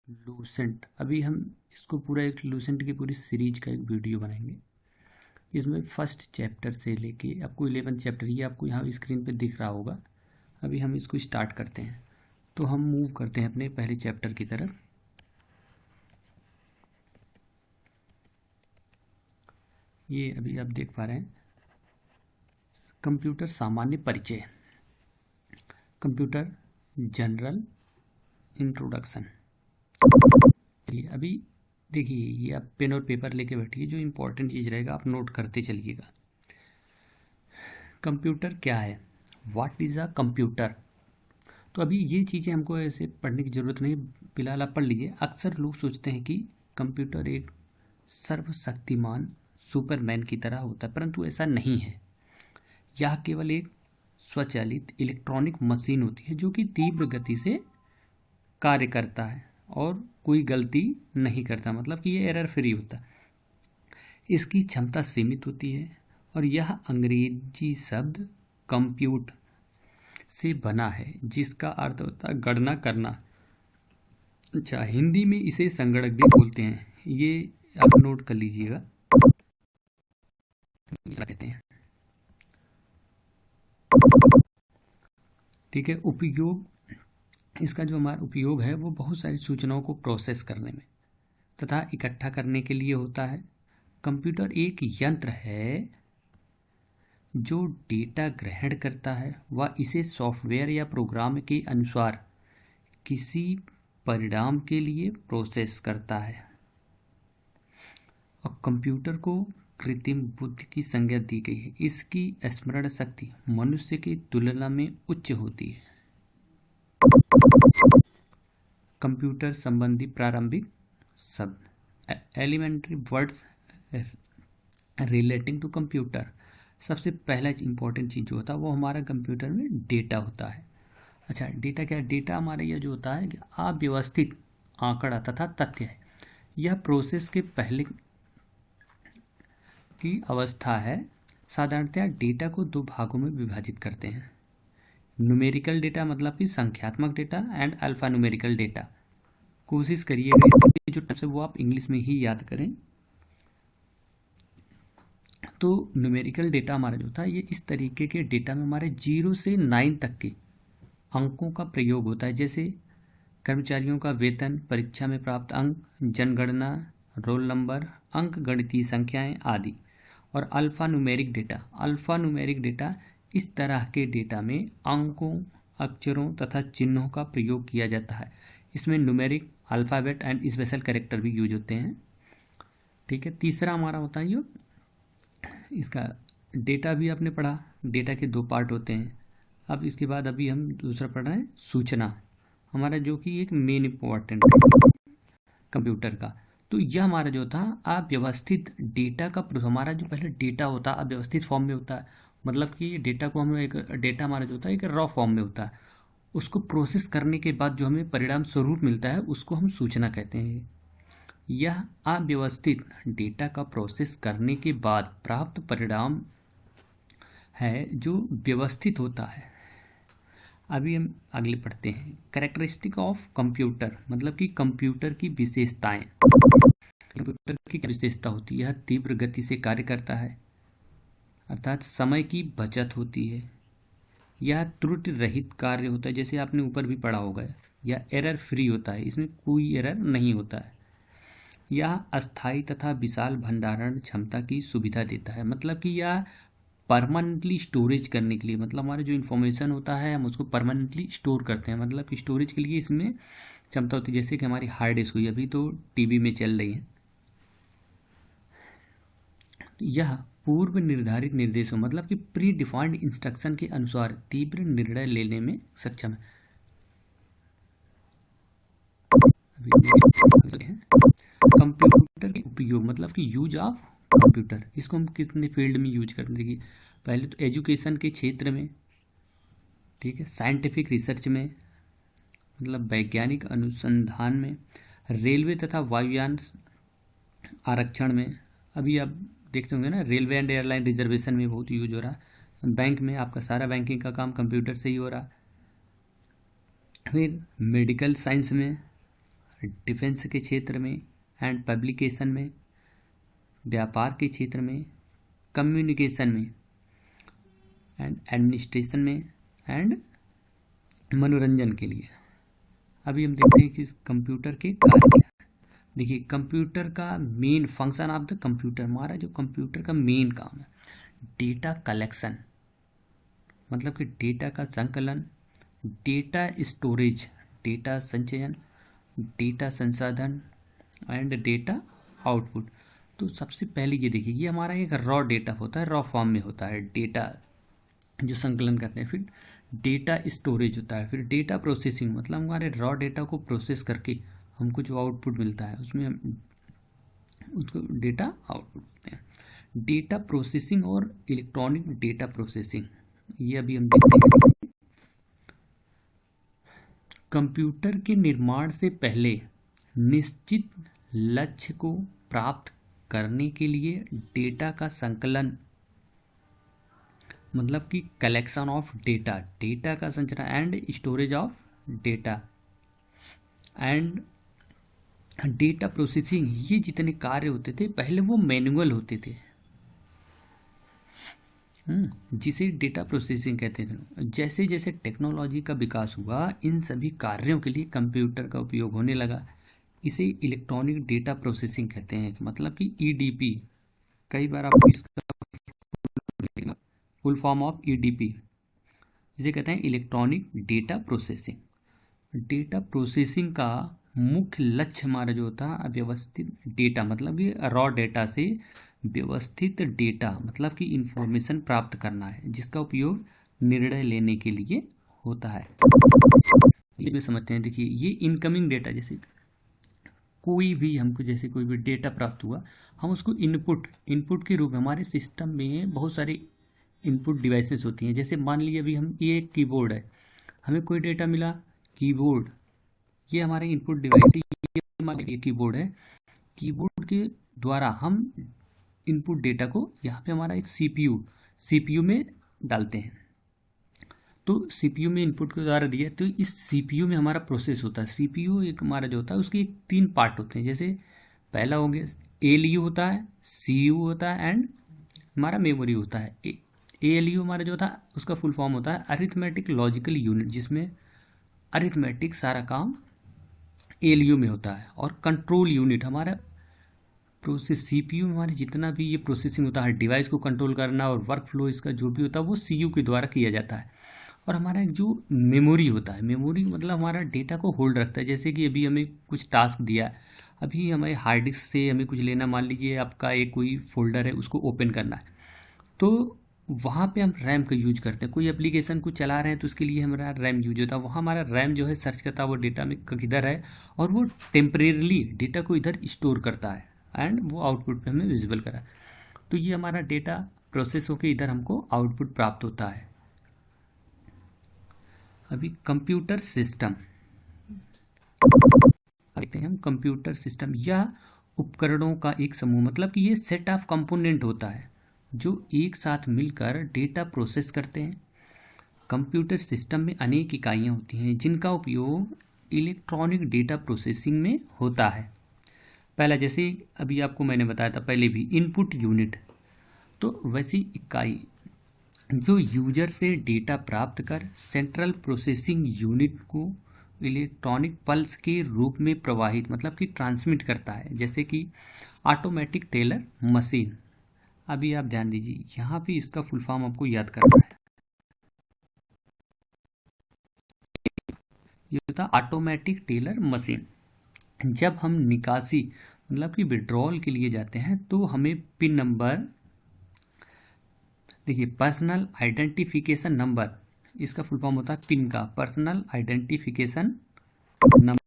Lucent. अभी हम इसको पूरा एक लूसेंट की पूरी सीरीज का एक वीडियो बनाएंगे। इसमें फर्स्ट चैप्टर से लेके आपको 11 चैप्टर, ये आपको यहाँ स्क्रीन पे दिख रहा होगा। अभी हम इसको स्टार्ट करते हैं, तो हम मूव करते हैं अपने पहले चैप्टर की तरफ। ये अभी आप देख पा रहे हैं, कंप्यूटर सामान्य परिचय, कंप्यूटर जनरल इंट्रोडक्शन। अभी देखिए, ये आप पेन और पेपर लेके बैठिए, जो इम्पोर्टेंट चीज़ रहेगा आप नोट करते चलिएगा। कंप्यूटर क्या है, व्हाट इज़ अ कंप्यूटर। तो अभी ये चीज़ें हमको ऐसे पढ़ने की ज़रूरत नहीं, फिलहाल आप पढ़ लीजिए। अक्सर लोग सोचते हैं कि कंप्यूटर एक सर्वशक्तिमान सुपरमैन की तरह होता है, परंतु ऐसा नहीं है। यह केवल एक स्वचालित इलेक्ट्रॉनिक मशीन होती है जो कि तीव्र गति से कार्य करता है और कोई गलती नहीं करता, मतलब कि ये एरर फ्री होता है। इसकी क्षमता सीमित होती है और यह अंग्रेजी शब्द कंप्यूट से बना है, जिसका अर्थ होता है गणना करना। अच्छा, हिंदी में इसे संगणक भी बोलते हैं, ये आप नोट कर लीजिएगा, कहते हैं। ठीक है, उपयोग, इसका जो हमारा उपयोग है वो बहुत सारी सूचनाओं को प्रोसेस करने में तथा इकट्ठा करने के लिए होता है। कंप्यूटर एक यंत्र है जो डेटा ग्रहण करता है, वह इसे सॉफ्टवेयर या प्रोग्राम के अनुसार किसी परिणाम के लिए प्रोसेस करता है। और कंप्यूटर को कृत्रिम बुद्धि की संज्ञा दी गई है। इसकी स्मरण शक्ति मनुष्य की तुलना में उच्च होती है। कंप्यूटर संबंधी प्रारंभिक शब्द, elementary words relating to computer. सबसे पहला इंपॉर्टेंट चीज़ जो होता है वो हमारा कंप्यूटर में डेटा होता है। अच्छा, डेटा क्या है? डेटा हमारा यह जो होता है कि अव्यवस्थित आंकड़ा तथा तथ्य है। यह प्रोसेस के पहले की अवस्था है। साधारणतः डेटा को दो भागों में विभाजित करते हैं, न्यूमेरिकल डेटा मतलब कि संख्यात्मक data and alpha numerical data. कोशिश करिएगा इसके जो टर्म्स है वो आप इंग्लिश में ही याद करें। तो न्यूमेरिकल डेटा हमारा जो था, ये इस तरीके के डेटा में हमारे 0 से 9 तक के अंकों का प्रयोग होता है, जैसे कर्मचारियों का वेतन, परीक्षा में प्राप्त अंक, जनगणना, रोल नंबर, अंक गणितीय संख्याएं आदि। और अल्फा न्यूमेरिक डेटा इस तरह के डेटा में अंकों, अक्षरों तथा चिन्हों का प्रयोग किया जाता है। इसमें numeric, alphabet and special character भी यूज होते हैं। ठीक है, तीसरा हमारा होता है इसका डेटा भी आपने पढ़ा, डेटा के दो पार्ट होते हैं। अब इसके बाद अभी हम दूसरा पढ़ रहे हैं सूचना, हमारा जो कि एक मेन इम्पोर्टेंट कंप्यूटर का। तो यह हमारा जो था अव्यवस्थित डेटा का, हमारा जो पहले डेटा होता है अव्यवस्थित फॉर्म में होता है, मतलब कि डेटा को हम एक डेटा हमारा जो होता है एक रॉ फॉर्म में होता है। उसको प्रोसेस करने के बाद जो हमें परिणाम स्वरूप मिलता है उसको हम सूचना कहते हैं। यह अव्यवस्थित डेटा का प्रोसेस करने के बाद प्राप्त परिणाम है जो व्यवस्थित होता है। अभी हम अगले पढ़ते हैं, कैरेक्टरिस्टिक ऑफ कंप्यूटर, मतलब कि कंप्यूटर की विशेषताएं। कंप्यूटर की क्या विशेषता होती है? यह तीव्र गति से कार्य करता है, अर्थात समय की बचत होती है। यह त्रुटि रहित कार्य होता है, जैसे आपने ऊपर भी पढ़ा होगा। यह एरर फ्री होता है, इसमें कोई एरर नहीं होता है। यह अस्थायी तथा विशाल भंडारण क्षमता की सुविधा देता है, मतलब कि यह परमानेंटली स्टोरेज करने के लिए, मतलब हमारा जो इन्फॉर्मेशन होता है हम उसको परमानेंटली स्टोर करते हैं, मतलब कि स्टोरेज के लिए इसमें क्षमता होती है। जैसे कि हमारी हार्ड डिस्क हुई, अभी तो टीवी में चल रही है। यह पूर्व निर्धारित निर्देशों, मतलब कि प्री डिफाइंड इंस्ट्रक्शन के अनुसार तीव्र निर्णय लेने में सक्षम है। कंप्यूटर के उपयोग, मतलब कि यूज ऑफ कंप्यूटर, इसको हम कितने फील्ड में यूज करते हैं? पहले तो एजुकेशन के क्षेत्र में, ठीक है, साइंटिफिक रिसर्च में, मतलब वैज्ञानिक अनुसंधान में, रेलवे तथा वायुयान आरक्षण में। अभी आप देखते होंगे ना, रेलवे एंड एयरलाइन रिजर्वेशन में बहुत यूज हो रहा है। बैंक में आपका सारा बैंकिंग का काम कंप्यूटर से ही हो रहा है। फिर मेडिकल साइंस में, डिफेंस के क्षेत्र में एंड पब्लिकेशन में, व्यापार के क्षेत्र में, कम्युनिकेशन में एंड एडमिनिस्ट्रेशन में एंड मनोरंजन के लिए। अभी हम देखते हैं कि कंप्यूटर के कार्य। देखिए, कंप्यूटर का main function of the computer, हमारा जो कंप्यूटर का मेन काम है डेटा कलेक्शन, मतलब कि डेटा का संकलन, डेटा स्टोरेज, डेटा संचयन, डेटा संसाधन एंड डेटा आउटपुट। तो सबसे पहले ये देखिए, ये हमारा एक रॉ डेटा होता है, रॉ फॉर्म में होता है डेटा जो संकलन करते हैं। फिर डेटा स्टोरेज होता है, फिर डेटा प्रोसेसिंग, मतलब हमारे रॉ डेटा को प्रोसेस करके हमको जो आउटपुट मिलता है उसमें हम उसको डेटा आउटपुट बोलते हैं। डेटा प्रोसेसिंग और इलेक्ट्रॉनिक डेटा प्रोसेसिंग, ये अभी हम देखते हैं। कंप्यूटर के निर्माण से पहले निश्चित लक्ष्य को प्राप्त करने के लिए डेटा का संकलन, मतलब कि कलेक्शन ऑफ डेटा, डेटा का संचरण and storage of data and data processing, ये जितने कार्य होते थे पहले वो मैनुअल होते थे, जिसे डेटा प्रोसेसिंग कहते थे। जैसे जैसे टेक्नोलॉजी का विकास हुआ, इन सभी कार्यों के लिए कंप्यूटर का उपयोग होने लगा। इसे इलेक्ट्रॉनिक डेटा प्रोसेसिंग कहते हैं, मतलब कि ईडीपी। कई बार आपको इसका फुल फॉर्म ऑफ ईडीपी, इसे कहते हैं electronic data processing. Data processing का मुख्य लक्ष्य हमारा जो होता है व्यवस्थित डेटा, मतलब कि रॉ डेटा से व्यवस्थित डेटा, मतलब कि इंफॉर्मेशन प्राप्त करना है, जिसका उपयोग निर्णय लेने के लिए होता है। ये भी समझते हैं। देखिए, ये इनकमिंग डेटा, जैसे कोई भी हमको जैसे कोई भी डेटा प्राप्त हुआ, हम उसको इनपुट के रूप में, हमारे सिस्टम में बहुत सारे इनपुट डिवाइसेस होती हैं। जैसे मान लीजिए अभी हम, ये एक कीबोर्ड है, हमें कोई डेटा मिला, कीबोर्ड, ये हमारे इनपुट डिवाइस है, ये कीबोर्ड है। कीबोर्ड के द्वारा हम इनपुट डेटा को यहाँ पे हमारा एक सीपीयू में डालते हैं। तो सीपीयू में इनपुट के द्वारा दिया, तो इस सीपीयू में हमारा प्रोसेस होता है। सीपीयू एक हमारा जो होता है उसके 3 पार्ट होते हैं। जैसे पहला हो गया एलयू होता है, सीयू होता है एंड हमारा मेमोरी होता है। एएलयू हमारा जो था उसका फुल फॉर्म होता है अरिथमेटिक लॉजिकल यूनिट, जिसमें अरिथमेटिक सारा काम एएलयू में होता है। और कंट्रोल यूनिट हमारा प्रोसेस, सीपीयू में हमारे जितना भी ये प्रोसेसिंग होता है, डिवाइस को कंट्रोल करना और वर्क फ्लो इसका जो भी होता है वो सीयू के द्वारा किया जाता है। और हमारा एक जो मेमोरी होता है, मेमोरी मतलब हमारा डेटा को होल्ड रखता है। जैसे कि अभी हमें कुछ टास्क दिया है, अभी हमें हार्ड डिस्क से हमें कुछ लेना, मान लीजिए आपका एक कोई फोल्डर है, उसको ओपन करना है, तो वहाँ पे हम रैम का यूज करते हैं। कोई एप्लीकेशन को चला रहे हैं तो उसके लिए हमारा रैम यूज होता है। वहाँ हमारा रैम जो है सर्च करता है वो डेटा में किधर है, और वो टेम्परेरली डेटा को इधर स्टोर करता है एंड वो आउटपुट पे हमें विजिबल करा। तो ये हमारा डेटा प्रोसेस होकर इधर हमको आउटपुट प्राप्त होता है। अभी कंप्यूटर सिस्टम देखते हैं हम। कंप्यूटर सिस्टम या उपकरणों का एक समूह, मतलब कि ये सेट ऑफ कंपोनेंट होता है जो एक साथ मिलकर डेटा प्रोसेस करते हैं। कंप्यूटर सिस्टम में अनेक इकाइयाँ होती हैं जिनका उपयोग इलेक्ट्रॉनिक डेटा प्रोसेसिंग में होता है। पहला, जैसे अभी आपको मैंने बताया था पहले भी, इनपुट यूनिट, तो वैसी इकाई जो यूजर से डेटा प्राप्त कर सेंट्रल प्रोसेसिंग यूनिट को इलेक्ट्रॉनिक पल्स के रूप में प्रवाहित, मतलब कि ट्रांसमिट करता है। जैसे कि ऑटोमेटिक टेलर मशीन। अभी आप ध्यान दीजिए, यहाँ पे इसका फुल फॉर्म आपको याद करना है। ये होता ऑटोमेटिक टेलर मशीन। जब हम निकासी मतलब कि विड्रॉल के लिए जाते हैं तो हमें पिन नंबर, देखिए पर्सनल आइडेंटिफिकेशन नंबर, इसका फुल फॉर्म होता है पिन का, पर्सनल आइडेंटिफिकेशन नंबर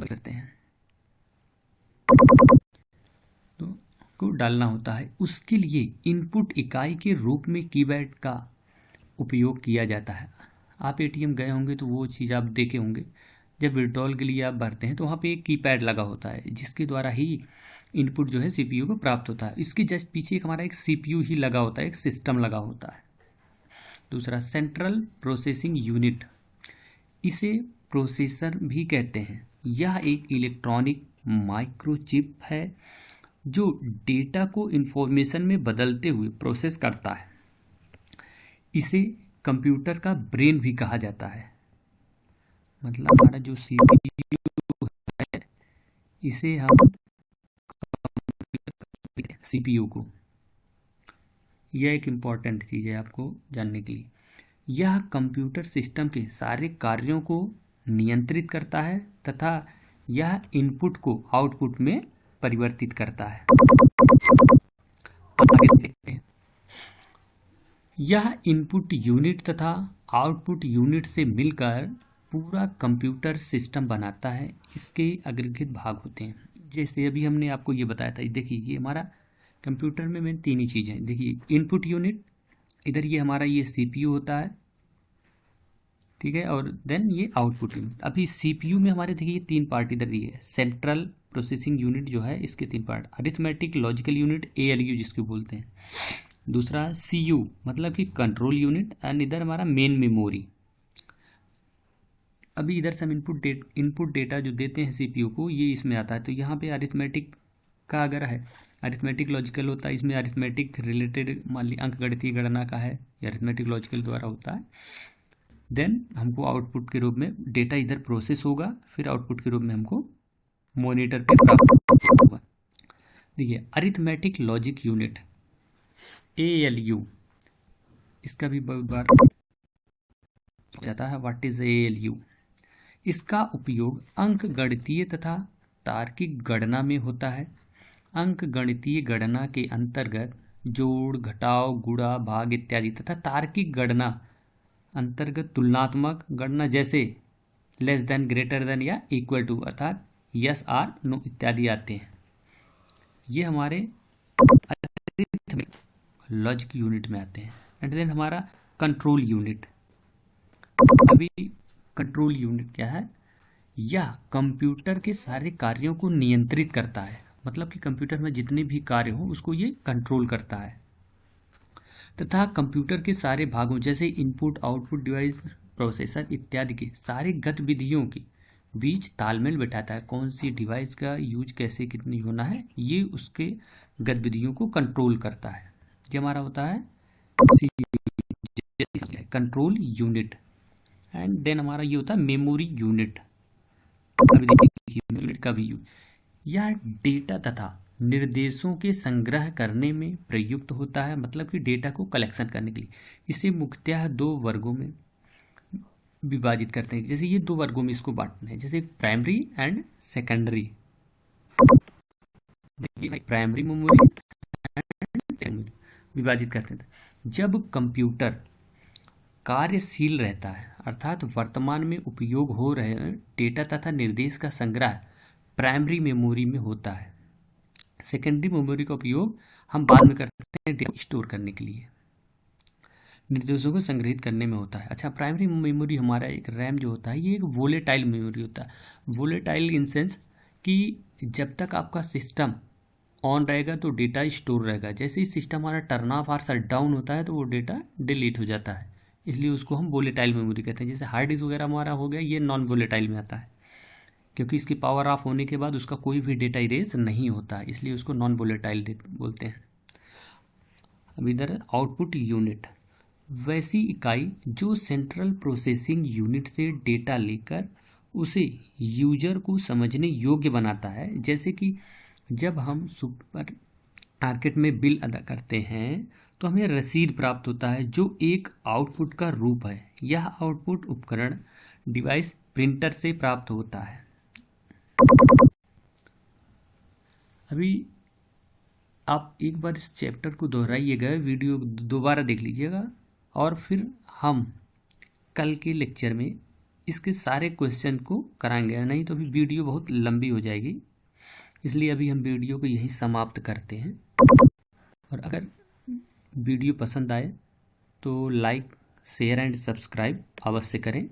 करते हैं तो को डालना होता है। उसके लिए इनपुट इकाई के रूप में कीपैड का उपयोग किया जाता है। आप एटीएम गए होंगे तो वो चीज़ आप देखे होंगे, जब विड्रॉल के लिए आप भरते हैं तो वहाँ पे एक कीपैड लगा होता है जिसके द्वारा ही इनपुट जो है सीपीयू को प्राप्त होता है। इसके जस्ट पीछे एक हमारा एक सीपीयू ही लगा होता है, एक सिस्टम लगा होता है। दूसरा, सेंट्रल प्रोसेसिंग यूनिट। इसे प्रोसेसर भी कहते हैं। यह एक इलेक्ट्रॉनिक माइक्रोचिप है जो डेटा को इंफॉर्मेशन में बदलते हुए प्रोसेस करता है। इसे कंप्यूटर का ब्रेन भी कहा जाता है। मतलब हमारा जो सीपीयू है, इसे हम सीपीयू को, यह एक इम्पॉर्टेंट चीज़ है आपको जानने के लिए। यह कंप्यूटर सिस्टम के सारे कार्यों को नियंत्रित करता है तथा यह इनपुट को आउटपुट में परिवर्तित करता है। आगे देखते हैं। यह इनपुट यूनिट तथा आउटपुट यूनिट से मिलकर पूरा कंप्यूटर सिस्टम बनाता है। इसके अग्रगत भाग होते हैं, जैसे अभी हमने आपको ये बताया था। देखिए ये हमारा कंप्यूटर में मेन तीन ही चीज़ें, देखिए इनपुट यूनिट, इधर ये हमारा ये सीपीयू होता है, ठीक है, और देन ये आउटपुट यूनिट। अभी सीपीयू में हमारे देखिए तीन पार्ट इधर दिए है। सेंट्रल प्रोसेसिंग यूनिट जो है, इसके तीन part, arithmetic logical unit ALU जिसको बोलते हैं, दूसरा सीयू मतलब कि कंट्रोल यूनिट, एंड इधर हमारा मेन मेमोरी। अभी इधर से हम इनपुट डेटा जो देते हैं सीपीयू को, ये इसमें आता है। तो यहाँ पे अरिथमेटिक का अगर है, अरिथमेटिक लॉजिकल होता है, इसमें अरिथमेटिक रिलेटेड मान ली अंकगणितीय गणना का है, ये अरिथमेटिक लॉजिकल द्वारा होता है। देन हमको आउटपुट के रूप में डेटा इधर प्रोसेस होगा, फिर आउटपुट के रूप में हमको मॉनिटर पे प्राप्त होगा। देखिए अरिथमेटिक लॉजिक यूनिट एएलयू, इसका भी बहुत बार जाता है, व्हाट इज एएलयू। इसका उपयोग अंकगणितीय तथा तार्किक गणना में होता है। अंकगणितीय गणना के अंतर्गत जोड़, घटाव, गुणा, भाग इत्यादि तथा तार्किक गणना अंतर्गत तुलनात्मक गणना जैसे लेस देन, ग्रेटर देन या इक्वल टू अर्थात यस, आर, नो इत्यादि आते हैं। ये हमारे अरिथमेटिक लॉजिक यूनिट में आते हैं। एंड देन हमारा कंट्रोल यूनिट। अभी कंट्रोल यूनिट क्या है? यह कंप्यूटर के सारे कार्यों को नियंत्रित करता है। मतलब कि कंप्यूटर में जितने भी कार्य हो उसको ये कंट्रोल करता है तथा कंप्यूटर के सारे भागों जैसे इनपुट, आउटपुट डिवाइस, प्रोसेसर इत्यादि के सारे गतिविधियों के बीच तालमेल बैठाता है। कौन सी डिवाइस का यूज कैसे कितनी होना है, ये उसके गतिविधियों को कंट्रोल करता है। ये हमारा होता है कंट्रोल यूनिट। एंड देन हमारा ये होता है मेमोरी यूनिट। अभी देखिए यूनिट का भी यूज, यह डेटा तथा निर्देशों के संग्रह करने में प्रयुक्त होता है। मतलब कि डेटा को कलेक्शन करने के लिए। इसे मुख्यतः दो वर्गों में विभाजित करते हैं। जैसे ये दो वर्गों में इसको बांटते हैं, जैसे प्राइमरी एंड सेकेंडरी। देखिए प्राइमरी मेमोरी एंड सेकेंडरी विभाजित करते हैं। जब कंप्यूटर कार्यशील रहता है अर्थात वर्तमान में उपयोग हो रहे डेटा तथा निर्देश का संग्रह प्राइमरी मेमोरी में होता है। सेकेंडरी मेमोरी का उपयोग हम बाद में करते हैं डेटा स्टोर करने के लिए, निर्देशों को संग्रहित करने में होता है। अच्छा, प्राइमरी मेमोरी हमारा एक रैम जो होता है, ये एक वोलेटाइल मेमोरी होता है। वोलेटाइल इन सेंस कि जब तक आपका सिस्टम ऑन रहेगा तो डेटा स्टोर रहेगा, जैसे ही सिस्टम हमारा टर्न ऑफ और शट डाउन होता है तो वो डेटा डिलीट हो जाता है, इसलिए उसको हम वोलेटाइल मेमोरी कहते हैं। जैसे हार्ड डिस्क वगैरह हमारा हो गया, ये नॉन वोलेटाइल में आता है क्योंकि इसकी पावर ऑफ होने के बाद उसका कोई भी डेटा इरेज नहीं होता, इसलिए उसको नॉन वोलेटाइल बोलते हैं। अब इधर आउटपुट यूनिट, वैसी इकाई जो सेंट्रल प्रोसेसिंग यूनिट से डेटा लेकर उसे यूजर को समझने योग्य बनाता है। जैसे कि जब हम सुपर मार्केट में बिल अदा करते हैं तो हमें रसीद प्राप्त होता है जो एक आउटपुट का रूप है। यह आउटपुट उपकरण डिवाइस प्रिंटर से प्राप्त होता है। अभी आप एक बार इस चैप्टर को दोहराइएगा, वीडियो दोबारा देख लीजिएगा और फिर हम कल के लेक्चर में इसके सारे क्वेश्चन को कराएंगे, नहीं तो अभी वीडियो बहुत लंबी हो जाएगी। इसलिए अभी हम वीडियो को यहीं समाप्त करते हैं। और अगर वीडियो पसंद आए तो लाइक, शेयर एंड सब्सक्राइब अवश्य करें।